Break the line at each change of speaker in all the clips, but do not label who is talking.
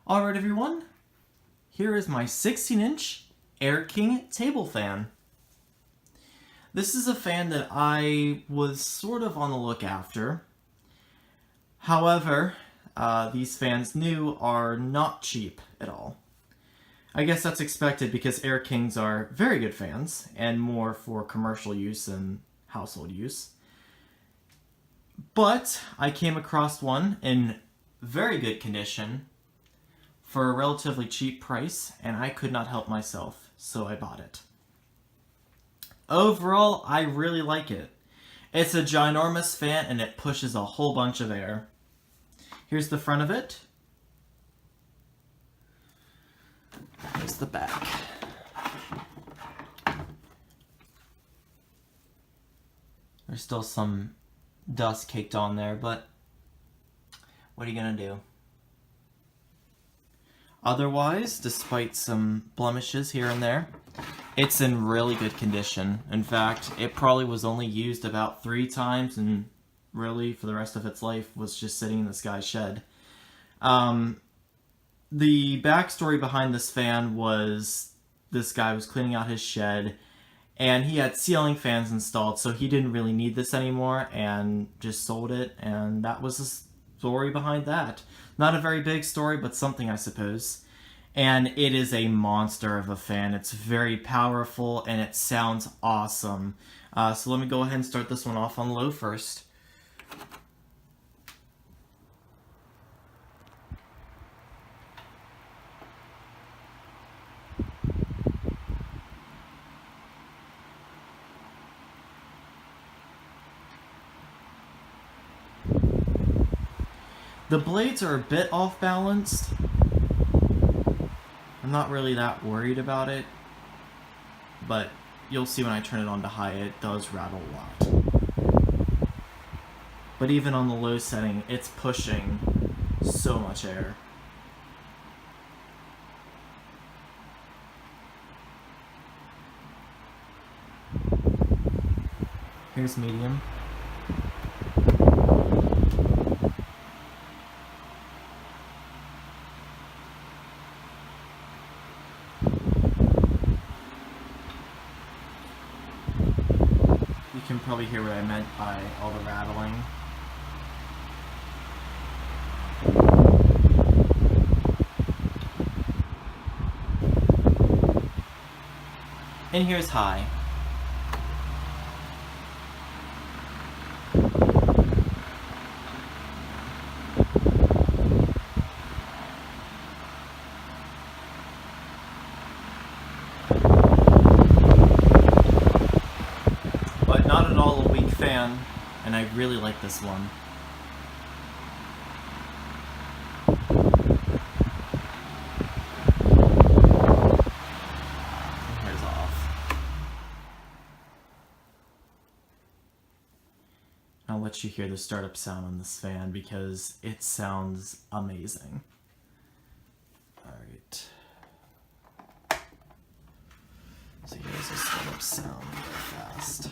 Alright everyone, here is my 16-inch Air King table fan. This is a fan that I was sort of on the look after. However, these fans new are not cheap at all. I guess that's expected because Air Kings are very good fans and more for commercial use than household use. But I came across one in very good condition for a relatively cheap price, and I could not help myself, so I bought it. Overall, I really like it. It's a ginormous fan and it pushes a whole bunch of air. Here's the front of it. Here's the back. There's still some dust caked on there, but what are you gonna do? Otherwise, despite some blemishes here and there, it's in really good condition. In fact, it probably was only used about 3 times and really for the rest of its life was just sitting in this guy's shed. The backstory behind this fan was this guy was cleaning out his shed and he had ceiling fans installed, so he didn't really need this anymore and just sold it, and that was the story behind that. Not a very big story, but something, I suppose. And it is a monster of a fan. It's very powerful and it sounds awesome. So let me go ahead and start this one off on low first. The blades are a bit off balanced. I'm not really that worried about it, but you'll see when I turn it on to high, it does rattle a lot. But even on the low setting, it's pushing so much air. Here's medium. You can probably hear what I meant by all the rattling. And here's high. But not at all a weak fan, and I really like this one. Here's off. I'll let you hear the startup sound on this fan because it sounds amazing. Alright. So here's the startup sound real fast.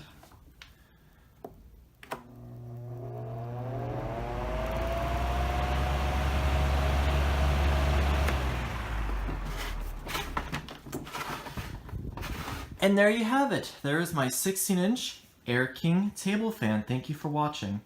And there you have it. There is my 16-inch Air King table fan. Thank you for watching.